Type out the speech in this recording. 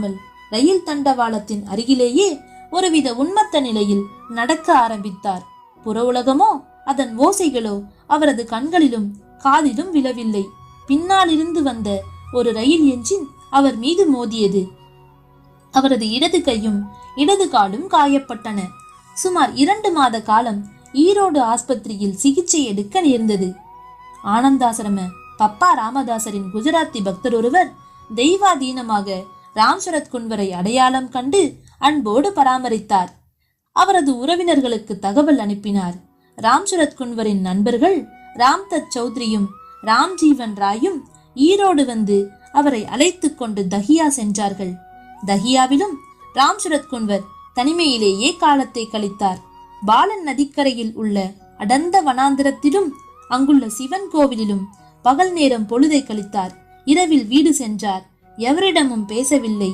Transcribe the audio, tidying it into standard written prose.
முடியாமல் ரயில் தண்டவாளத்தின் அருகிலேயே ஒருவித உன்மத்த நிலையில் நடக்க ஆரம்பித்தார். புற உலகமோ அதன் ஓசைகளோ அவரது கண்களிலும் காதிலும் விழவில்லை. பின்னாலிருந்து வந்த ஒரு ரயில் என்ஜின் அவர் மீது மோதியது. அவரது இடது கையும் இடது காலும் காயப்பட்டன. சுமார் 2 மாத காலம் ஈரோடு ஆஸ்பத்திரியில் சிகிச்சை எடுக்க நேர்ந்தது. ஆனந்தாசிரம பப்பா ராமதாசரின் குஜராத்தி பக்தர் ஒருவர் தெய்வாதீனமாக ராம்சரத் குன்வரை அடையாளம் கண்டு அன்போடு பராமரித்தார். அவரது உறவினர்களுக்கு தகவல் அனுப்பினார். ராம்சரத் குன்வரின் நண்பர்கள் ராம்தத் சௌத்ரியும் ராம்ஜீவன் ராயும் ஈரோடு வந்து அவரை அழைத்து கொண்டு தஹியா சென்றார்கள். தஹியாவிலும் ராம்சரத் குன்வர் தனிமையிலேயே காலத்தை கழித்தார். பாலன் நதிக்கரையில் உள்ள அடர்ந்த வனாந்திரத்திலும் அங்குள்ள சிவன் கோவிலிலும் பகல் நேரம் பொழுதை கழித்தார். இரவில் வீடு சென்றார். எவரிடமும் பேசவில்லை.